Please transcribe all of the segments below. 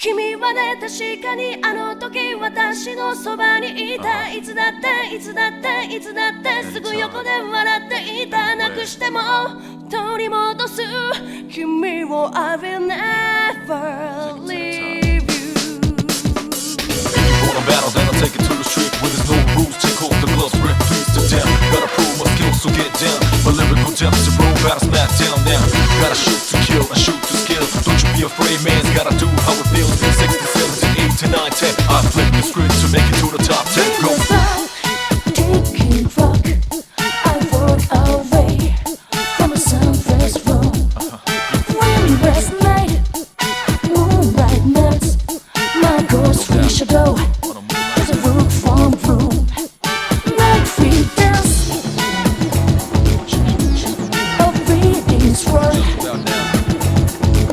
君はね確かにあの時私のそばにいたいつだっていつだっていつだってすぐ横で笑っていたなくしても取り戻す君を I will never leave you On a battle then I'll take it to the street where there's no rules take off the gloves rip please to down gotta prove my skills so get down my lyrical depths to roll battle smack down now gotta shoot to kill and shoot to skill don't you be afraid man's gotta do how it feels 60, 70, 80, 9, 10 I flip the script to make it to the top 10 go taking rock I walk away from a sunrise room windless night moonlight nights my ghost free shadow as a room from room night free dance a reading's word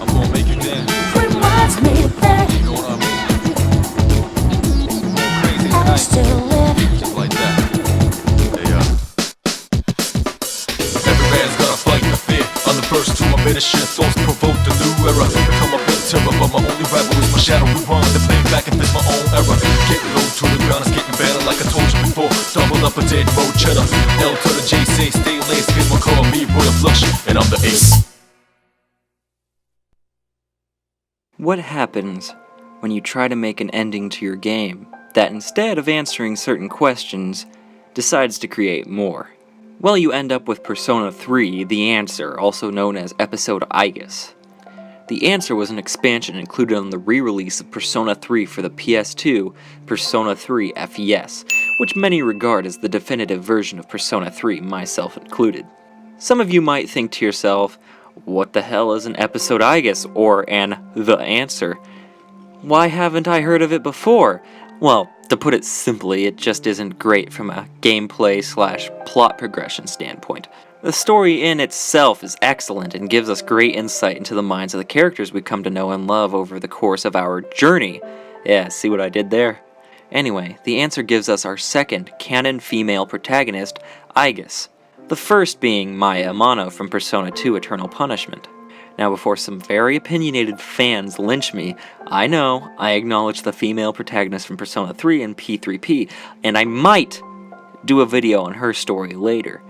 I'm gonna make you dance reminds me that I still live just like that every man's gotta fight the fear I'm the first to admit a shit thoughts provoke the new era become a bit of terror but my only rival is my shadow rewind to play back and fix my own error get low to the ground it's getting better like I told you before double up a dead road cheddar L to the J say stay laced here's my call me Royal Flush and I'm the ace. What happens when you try to make an ending to your game that instead of answering certain questions, decides to create more? Well, you end up with Persona 3, The Answer, also known as Episode Aigis. The Answer was an expansion included on the re-release of Persona 3 for the PS2, Persona 3 FES, which many regard as the definitive version of Persona 3, myself included. Some of you might think to yourself, what the hell is an Episode Aigis, or an The Answer? Why haven't I heard of it before? Well, to put it simply, it just isn't great from a gameplay/plot progression standpoint. The story in itself is excellent and gives us great insight into the minds of the characters we come to know and love over the course of our journey. Yeah, see what I did there? Anyway, The Answer gives us our second canon female protagonist, Aigis. The first being Maya Amano from Persona 2 Eternal Punishment. Now, before some very opinionated fans lynch me, I know I acknowledge the female protagonist from Persona 3 and P3P, and I might do a video on her story later.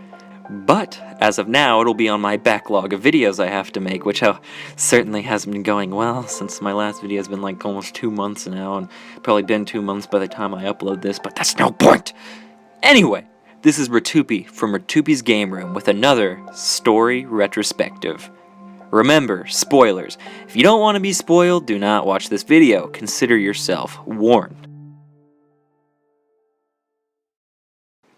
But, as of now, it'll be on my backlog of videos I have to make, which certainly hasn't been going well, since my last video has been like almost 2 months now, and probably been 2 months by the time I upload this, but that's no point! Anyway, this is Rtyuiope from Rtyuiope's Game Room with another story retrospective. Remember, spoilers. If you don't want to be spoiled, do not watch this video. Consider yourself warned.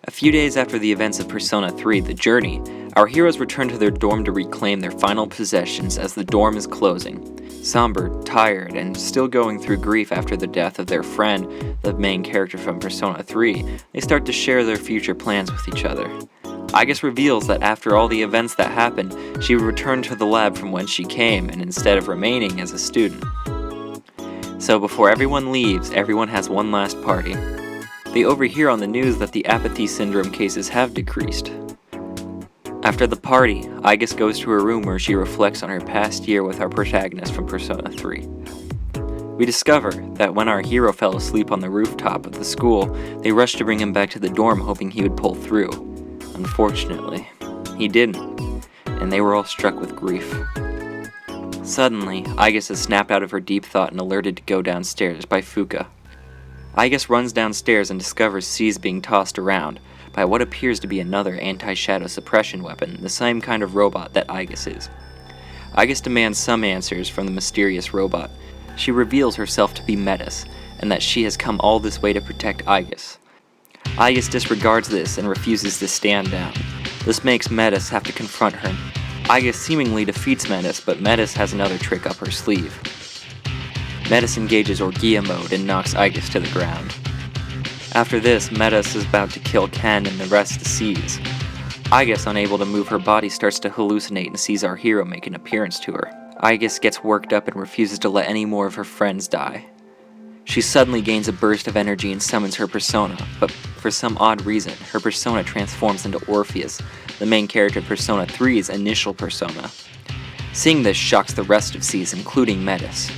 A few days after the events of Persona 3, The Journey, our heroes return to their dorm to reclaim their final possessions as the dorm is closing. Somber, tired, and still going through grief after the death of their friend, the main character from Persona 3, they start to share their future plans with each other. Aigis reveals that after all the events that happened, she would return to the lab from whence she came, and instead of remaining as a student. So before everyone leaves, everyone has one last party. They overhear on the news that the apathy syndrome cases have decreased. After the party, Aigis goes to her room where she reflects on her past year with our protagonist from Persona 3. We discover that when our hero fell asleep on the rooftop of the school, they rushed to bring him back to the dorm hoping he would pull through. Unfortunately, he didn't, and they were all struck with grief. Suddenly, Aigis is snapped out of her deep thought and alerted to go downstairs by Fuka. Aigis runs downstairs and discovers C is being tossed around by what appears to be another anti-shadow suppression weapon, the same kind of robot that Aigis is. Aigis demands some answers from the mysterious robot. She reveals herself to be Metis, and that she has come all this way to protect Aigis. Aigis disregards this and refuses to stand down. This makes Metis have to confront her. Aigis seemingly defeats Metis, but Metis has another trick up her sleeve. Metis engages Orgia mode and knocks Aigis to the ground. After this, Metis is about to kill Ken and the rest sees. Aigis, unable to move her body, starts to hallucinate and sees our hero make an appearance to her. Aigis gets worked up and refuses to let any more of her friends die. She suddenly gains a burst of energy and summons her persona, but for some odd reason, her persona transforms into Orpheus, the main character of Persona 3's initial persona. Seeing this shocks the rest of C's, including Metis.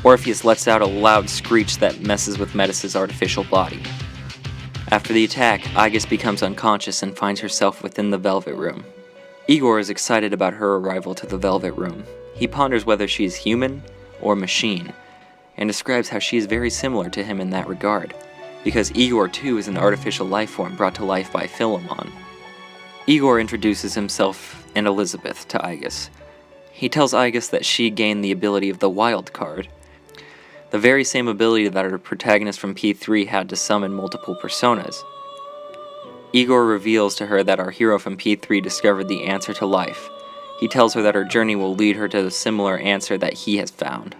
Orpheus lets out a loud screech that messes with Metis' artificial body. After the attack, Aigis becomes unconscious and finds herself within the Velvet Room. Igor is excited about her arrival to the Velvet Room. He ponders whether she is human or machine, and describes how she is very similar to him in that regard, because Igor too is an artificial life form brought to life by Philemon. Igor introduces himself and Elizabeth to Aigis. He tells Aigis that she gained the ability of the Wild card, the very same ability that our protagonist from P3 had to summon multiple personas. Igor reveals to her that our hero from P3 discovered the answer to life. He tells her that her journey will lead her to the similar answer that he has found.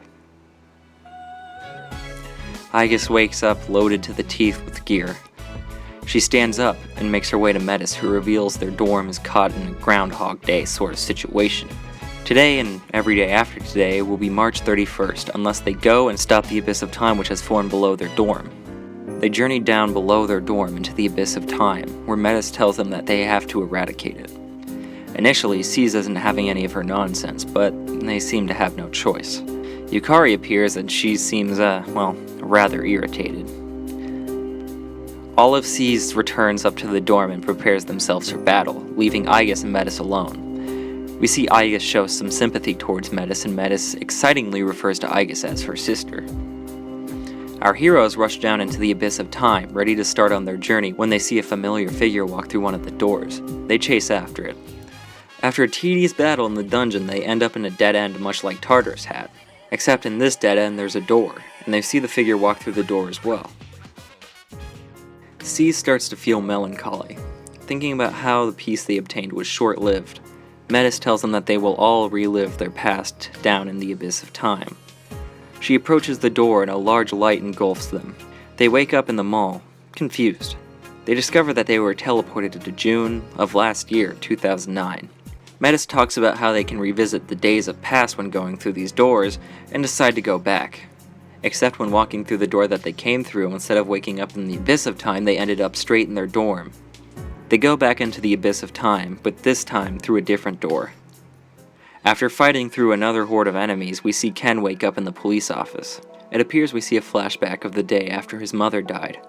Aigis wakes up loaded to the teeth with gear. She stands up and makes her way to Metis, who reveals their dorm is caught in a Groundhog Day sort of situation. Today and every day after today will be March 31st, unless they go and stop the Abyss of Time which has formed below their dorm. They journey down below their dorm into the Abyss of Time, where Metis tells them that they have to eradicate it. Initially, Cease isn't having any of her nonsense, but they seem to have no choice. Yukari appears and she seems, rather irritated. All of Cease returns up to the dorm and prepares themselves for battle, leaving Aigis and Metis alone. We see Aigis show some sympathy towards Metis, and Metis excitingly refers to Aigis as her sister. Our heroes rush down into the Abyss of Time, ready to start on their journey when they see a familiar figure walk through one of the doors. They chase after it. After a tedious battle in the dungeon, they end up in a dead end much like Tartarus had. Except in this dead end there's a door, and they see the figure walk through the door as well. Cease starts to feel melancholy, thinking about how the peace they obtained was short-lived. Metis tells them that they will all relive their past down in the Abyss of Time. She approaches the door and a large light engulfs them. They wake up in the mall, confused. They discover that they were teleported to June of last year, 2009. Metis talks about how they can revisit the days of past when going through these doors, and decide to go back. Except when walking through the door that they came through, instead of waking up in the Abyss of Time, they ended up straight in their dorm. They go back into the Abyss of Time, but this time through a different door. After fighting through another horde of enemies, we see Ken wake up in the police office. It appears we see a flashback of the day after his mother died.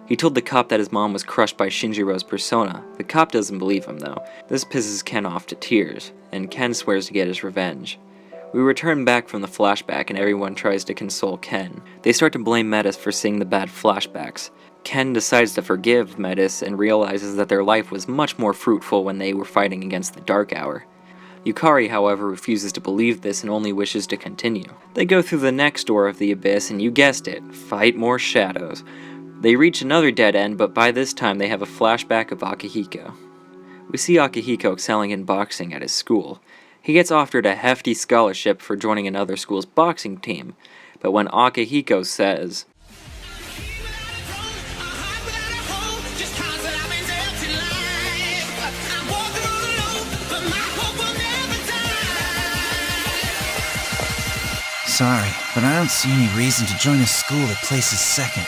He told the cop that his mom was crushed by Shinjiro's persona. The cop doesn't believe him though. This pisses Ken off to tears, and Ken swears to get his revenge. We return back from the flashback and everyone tries to console Ken. They start to blame Metis for seeing the bad flashbacks. Ken decides to forgive Metis and realizes that their life was much more fruitful when they were fighting against the Dark Hour. Yukari, however, refuses to believe this and only wishes to continue. They go through the next door of the Abyss and you guessed it, fight more shadows. They reach another dead end, but by this time they have a flashback of Akihiko. We see Akihiko excelling in boxing at his school. He gets offered a hefty scholarship for joining another school's boxing team, but when Akihiko says, Sorry, but I don't see any reason to join a school that places second.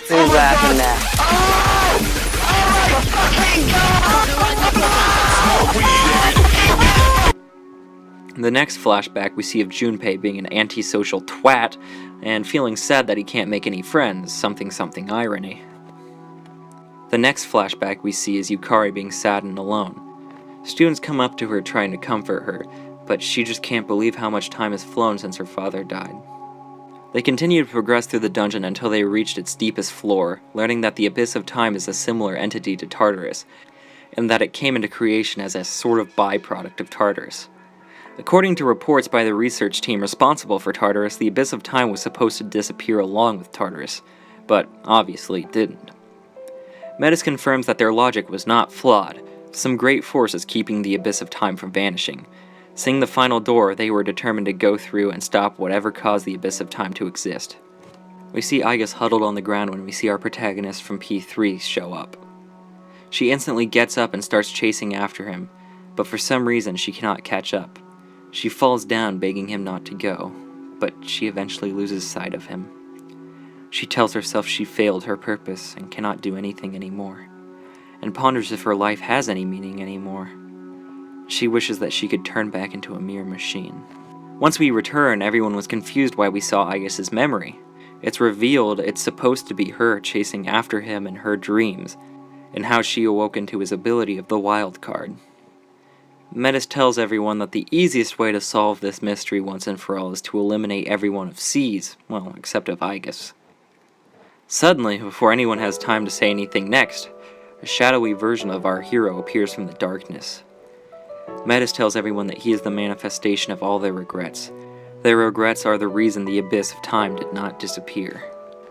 Who's laughing now? In the next flashback, we see of Junpei being an antisocial twat and feeling sad that he can't make any friends, something irony. The next flashback we see is Yukari being sad and alone. Students come up to her trying to comfort her, but she just can't believe how much time has flown since her father died. They continue to progress through the dungeon until they reached its deepest floor, learning that the Abyss of Time is a similar entity to Tartarus, and that it came into creation as a sort of byproduct of Tartarus. According to reports by the research team responsible for Tartarus, the Abyss of Time was supposed to disappear along with Tartarus, but obviously it didn't. Metis confirms that their logic was not flawed. Some great force is keeping the Abyss of Time from vanishing. Seeing the final door, they were determined to go through and stop whatever caused the Abyss of Time to exist. We see Aigis huddled on the ground when we see our protagonist from P3 show up. She instantly gets up and starts chasing after him, but for some reason she cannot catch up. She falls down begging him not to go, but she eventually loses sight of him. She tells herself she failed her purpose and cannot do anything anymore, and ponders if her life has any meaning anymore. She wishes that she could turn back into a mere machine. Once we return, everyone was confused why we saw Aigis' memory. It's revealed it's supposed to be her chasing after him in her dreams, and how she awoke into his ability of the wild card. Metis tells everyone that the easiest way to solve this mystery once and for all is to eliminate everyone of C's, well, except of Aigis. Suddenly, before anyone has time to say anything next, a shadowy version of our hero appears from the darkness. Metis tells everyone that he is the manifestation of all their regrets. Their regrets are the reason the abyss of time did not disappear.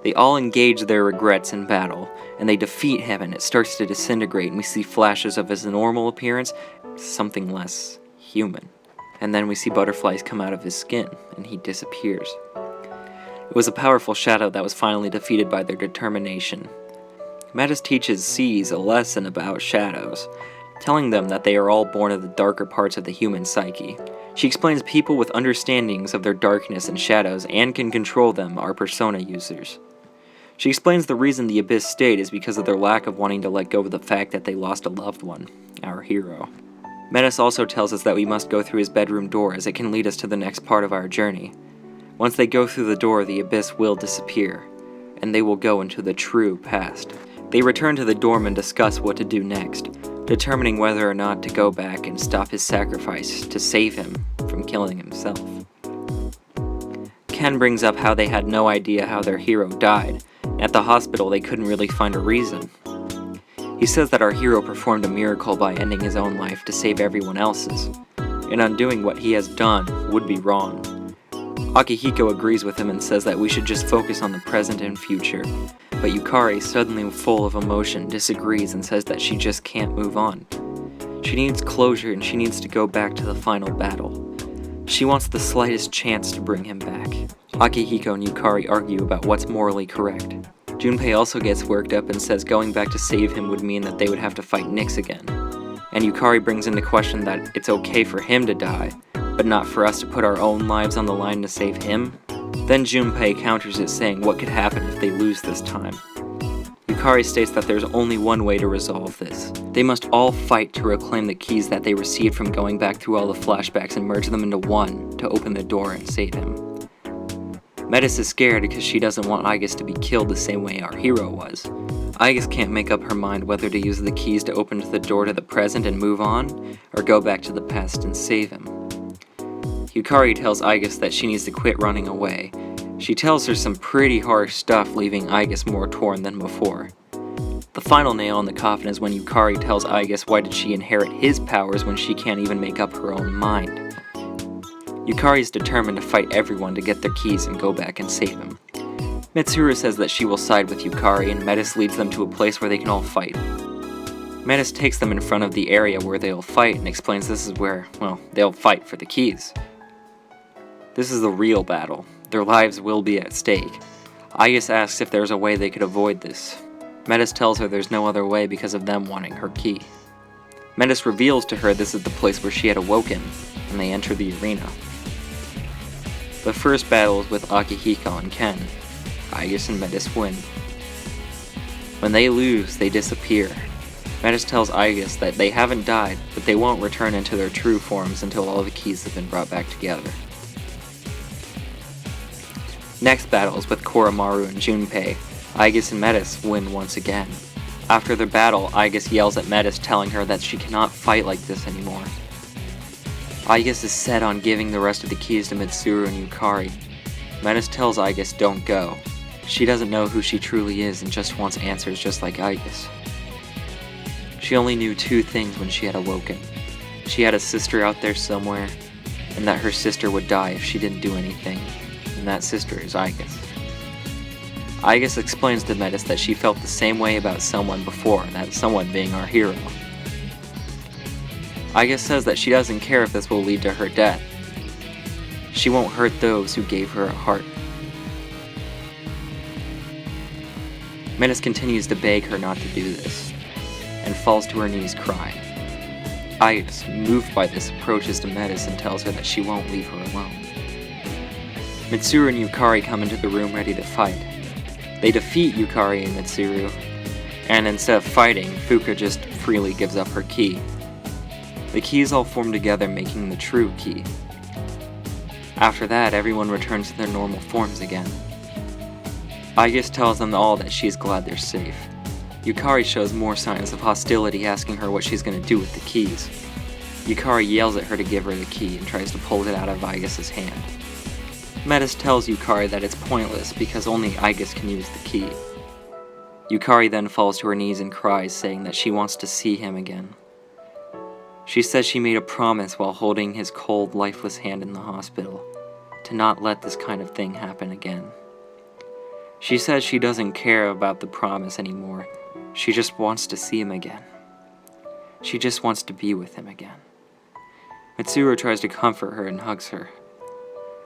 They all engage their regrets in battle, and they defeat him, and it starts to disintegrate, and we see flashes of his normal appearance, something less human. And then we see butterflies come out of his skin, and he disappears. It was a powerful shadow that was finally defeated by their determination. Metis teaches C's a lesson about shadows, telling them that they are all born of the darker parts of the human psyche. She explains people with understandings of their darkness and shadows and can control them are persona users. She explains the reason the Abyss stayed is because of their lack of wanting to let go of the fact that they lost a loved one, our hero. Metis also tells us that we must go through his bedroom door as it can lead us to the next part of our journey. Once they go through the door, the Abyss will disappear, and they will go into the true past. They return to the dorm and discuss what to do next, determining whether or not to go back and stop his sacrifice to save him from killing himself. Ken brings up how they had no idea how their hero died. At the hospital, they couldn't really find a reason. He says that our hero performed a miracle by ending his own life to save everyone else's, and undoing what he has done would be wrong. Akihiko agrees with him and says that we should just focus on the present and future, but Yukari, suddenly full of emotion, disagrees and says that she just can't move on. She needs closure and she needs to go back to the final battle. She wants the slightest chance to bring him back. Akihiko and Yukari argue about what's morally correct. Junpei also gets worked up and says going back to save him would mean that they would have to fight Nyx again. And Yukari brings into question that it's okay for him to die, but not for us to put our own lives on the line to save him. Then Junpei counters it, saying what could happen if they lose this time. Yukari states that there's only one way to resolve this. They must all fight to reclaim the keys that they received from going back through all the flashbacks and merge them into one to open the door and save him. Metis is scared because she doesn't want Aigis to be killed the same way our hero was. Aigis can't make up her mind whether to use the keys to open the door to the present and move on, or go back to the past and save him. Yukari tells Aigis that she needs to quit running away. She tells her some pretty harsh stuff, leaving Aigis more torn than before. The final nail in the coffin is when Yukari tells Aigis why did she inherit his powers when she can't even make up her own mind. Yukari is determined to fight everyone to get their keys and go back and save him. Mitsuru says that she will side with Yukari, and Metis leads them to a place where they can all fight. Metis takes them in front of the area where they'll fight and explains this is where, well, they'll fight for the keys. This is the real battle. Their lives will be at stake. Aigis asks if there's a way they could avoid this. Metis tells her there's no other way because of them wanting her key. Metis reveals to her this is the place where she had awoken, and they enter the arena. The first battle is with Akihiko and Ken. Aigis and Metis win. When they lose, they disappear. Metis tells Aigis that they haven't died, but they won't return into their true forms until all the keys have been brought back together. Next battle is with Koromaru and Junpei. Aigis and Metis win once again. After their battle, Aigis yells at Metis, telling her that she cannot fight like this anymore. Aigis is set on giving the rest of the keys to Mitsuru and Yukari. Metis tells Aigis don't go. She doesn't know who she truly is and just wants answers just like Aigis. She only knew two things when she had awoken. She had a sister out there somewhere, and that her sister would die if she didn't do anything, and that sister is Aigis. Aigis explains to Metis that she felt the same way about someone before, that someone being our hero. Aigis says that she doesn't care if this will lead to her death. She won't hurt those who gave her a heart. Metis continues to beg her not to do this, and falls to her knees crying. Aigis, moved by this, approaches to Metis and tells her that she won't leave her alone. Mitsuru and Yukari come into the room ready to fight. They defeat Yukari and Mitsuru, and instead of fighting, Fuka just freely gives up her key. The keys all form together, making the true key. After that, everyone returns to their normal forms again. Aigis tells them all that she's glad they're safe. Yukari shows more signs of hostility, asking her what she's going to do with the keys. Yukari yells at her to give her the key and tries to pull it out of Aigis' hand. Metis tells Yukari that it's pointless because only Aigis can use the key. Yukari then falls to her knees and cries, saying that she wants to see him again. She says she made a promise while holding his cold, lifeless hand in the hospital, to not let this kind of thing happen again. She says she doesn't care about the promise anymore. She just wants to see him again. She just wants to be with him again. Mitsuru tries to comfort her and hugs her.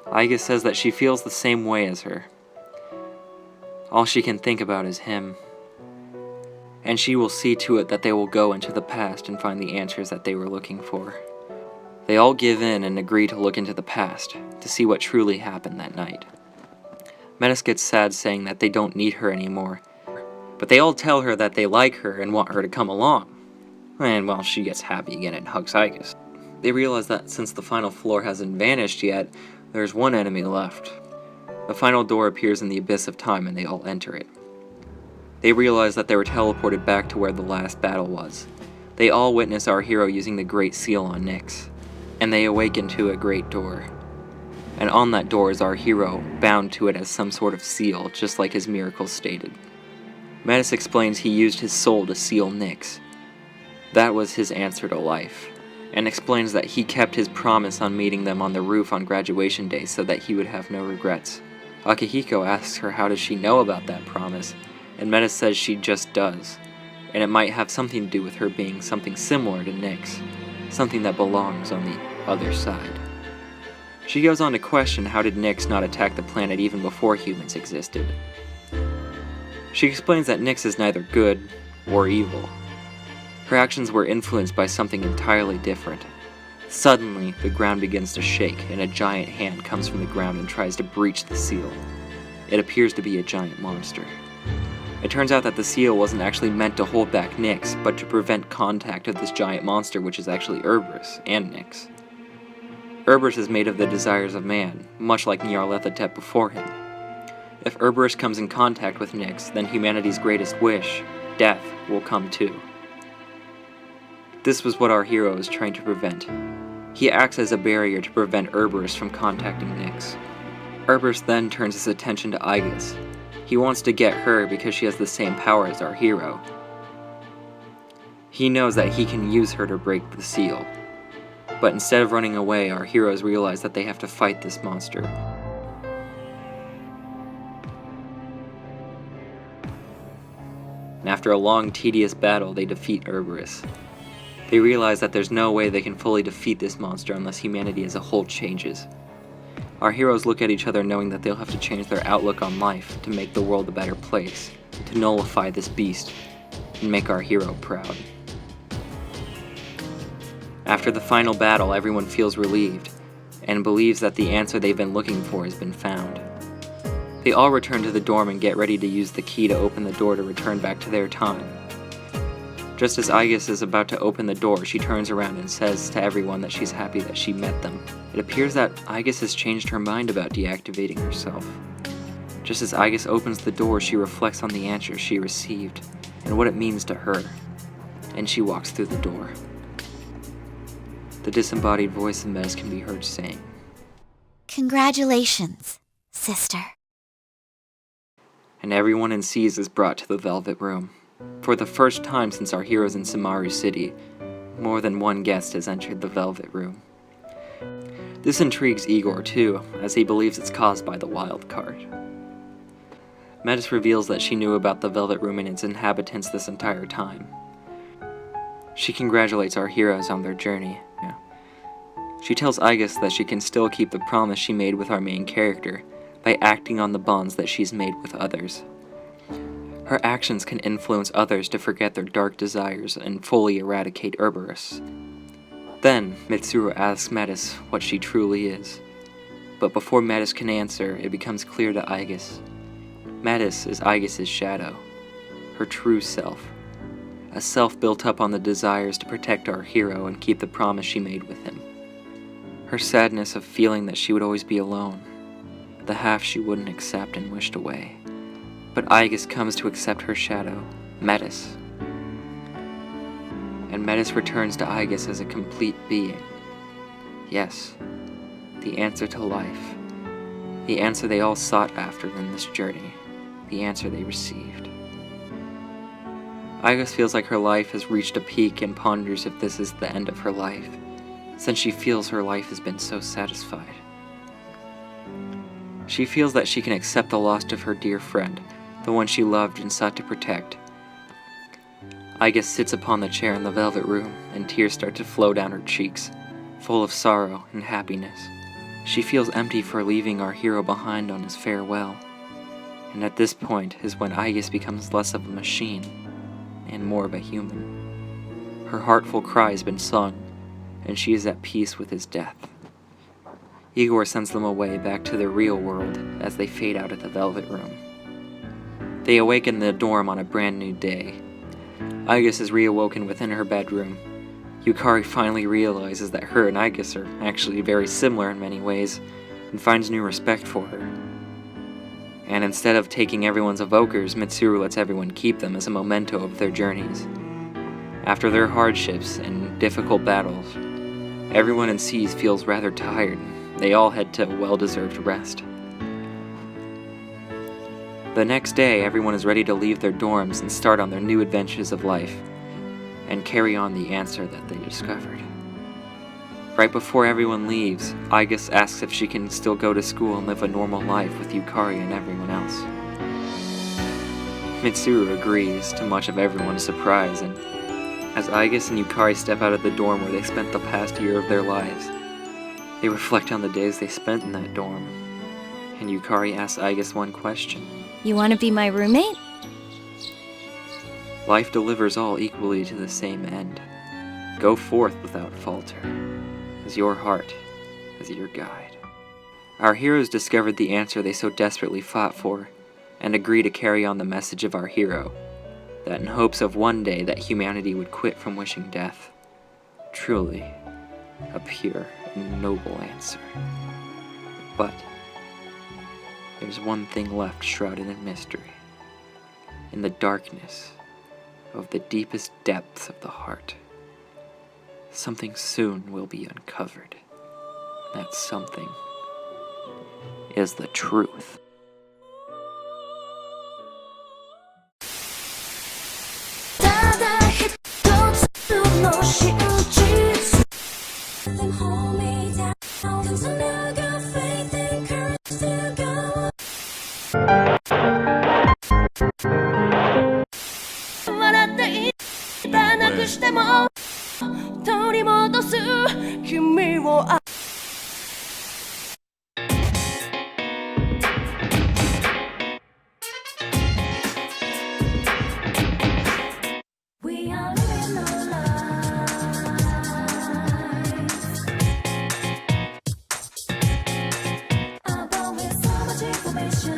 Aigis says that she feels the same way as her. All she can think about is him. And she will see to it that they will go into the past and find the answers that they were looking for. They all give in and agree to look into the past, to see what truly happened that night. Metis gets sad, saying that they don't need her anymore, but they all tell her that they like her and want her to come along. And well, she gets happy again and hugs Aigis. They realize that since the final floor hasn't vanished yet, there's one enemy left. The final door appears in the abyss of time and they all enter it. They realize that they were teleported back to where the last battle was. They all witness our hero using the Great Seal on Nyx, and they awaken to a great door. And on that door is our hero, bound to it as some sort of seal, just like his miracles stated. Metis explains he used his soul to seal Nyx. That was his answer to life, and explains that he kept his promise on meeting them on the roof on graduation day so that he would have no regrets. Akihiko asks her how does she know about that promise, and Metis says she just does, and it might have something to do with her being something similar to Nyx, something that belongs on the other side. She goes on to question how did Nyx not attack the planet even before humans existed. She explains that Nyx is neither good or evil. Her actions were influenced by something entirely different. Suddenly, the ground begins to shake, and a giant hand comes from the ground and tries to breach the seal. It appears to be a giant monster. It turns out that the seal wasn't actually meant to hold back Nyx, but to prevent contact of this giant monster, which is actually Cerberus and Nyx. Cerberus is made of the desires of man, much like Nyarlathotep before him. If Cerberus comes in contact with Nyx, then humanity's greatest wish, death, will come too. This was what our hero is trying to prevent. He acts as a barrier to prevent Cerberus from contacting Nyx. Cerberus then turns his attention to Aigis. He wants to get her because she has the same power as our hero. He knows that he can use her to break the seal. But instead of running away, our heroes realize that they have to fight this monster. And after a long, tedious battle, they defeat Cerberus. They realize that there's no way they can fully defeat this monster unless humanity as a whole changes. Our heroes look at each other knowing that they'll have to change their outlook on life to make the world a better place, to nullify this beast, and make our hero proud. After the final battle, everyone feels relieved, and believes that the answer they've been looking for has been found. They all return to the dorm and get ready to use the key to open the door to return back to their time. Just as Aigis is about to open the door, she turns around and says to everyone that she's happy that she met them. It appears that Aigis has changed her mind about deactivating herself. Just as Aigis opens the door, she reflects on the answer she received and what it means to her, and she walks through the door. The disembodied voice of Metis can be heard saying, Congratulations, sister. And everyone in Seas is brought to the Velvet Room. For the first time since our heroes in Samaru City, more than one guest has entered the Velvet Room. This intrigues Igor too, as he believes it's caused by the wild card. Metis reveals that she knew about the Velvet Room and its inhabitants this entire time. She congratulates our heroes on their journey. She tells Aigis that she can still keep the promise she made with our main character by acting on the bonds that she's made with others. Her actions can influence others to forget their dark desires and fully eradicate Cerberus. Then, Mitsuru asks Metis what she truly is. But before Metis can answer, it becomes clear to Aigis. Metis is Aigis' shadow, her true self. A self built up on the desires to protect our hero and keep the promise she made with him. Her sadness of feeling that she would always be alone, the half she wouldn't accept and wished away. But Aigis comes to accept her shadow, Metis. And Metis returns to Aigis as a complete being. Yes, the answer to life. The answer they all sought after in this journey. The answer they received. Aigis feels like her life has reached a peak and ponders if this is the end of her life, since she feels her life has been so satisfied. She feels that she can accept the loss of her dear friend, the one she loved and sought to protect. Aigis sits upon the chair in the velvet room, and tears start to flow down her cheeks, full of sorrow and happiness. She feels empty for leaving our hero behind on his farewell. And at this point is when Aigis becomes less of a machine and more of a human. Her heartful cry has been sung, and she is at peace with his death. Igor sends them away back to their real world as they fade out at the velvet room. They awaken in the dorm on a brand new day. Aigis is reawoken within her bedroom. Yukari finally realizes that her and Aigis are actually very similar in many ways, and finds new respect for her. And instead of taking everyone's evokers, Mitsuru lets everyone keep them as a memento of their journeys. After their hardships and difficult battles, everyone in Seas feels rather tired. They all head to well-deserved rest. The next day, everyone is ready to leave their dorms and start on their new adventures of life, and carry on the answer that they discovered. Right before everyone leaves, Aigis asks if she can still go to school and live a normal life with Yukari and everyone else. Mitsuru agrees, to much of everyone's surprise, and as Aigis and Yukari step out of the dorm where they spent the past year of their lives, they reflect on the days they spent in that dorm, and Yukari asks Aigis one question. You want to be my roommate? Life delivers all equally to the same end. Go forth without falter, as your heart is your guide. Our heroes discovered the answer they so desperately fought for, and agree to carry on the message of our hero, that in hopes of one day that humanity would quit from wishing death. Truly, a pure and noble answer. But there's one thing left shrouded in mystery. In the darkness of the deepest depths of the heart, something soon will be uncovered. That something is the truth. We are living our lives, but with so much information.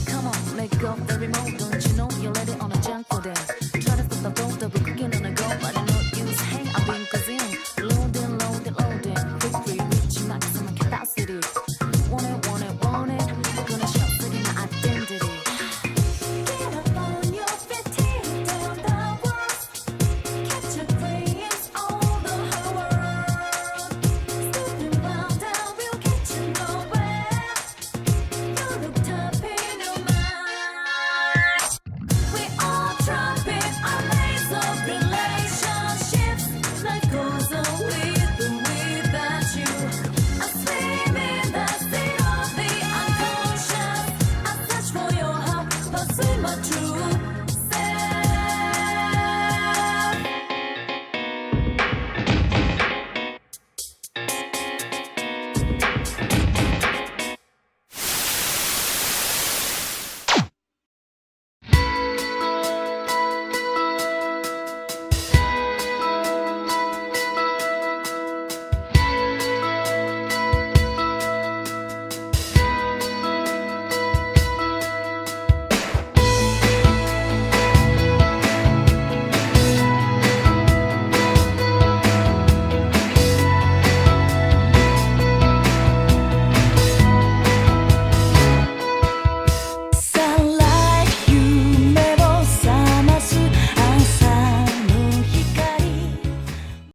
Come on, let go of the remote. Don't you know you're ready on a junk for them? Try to stop the boat, double cooking on a go, but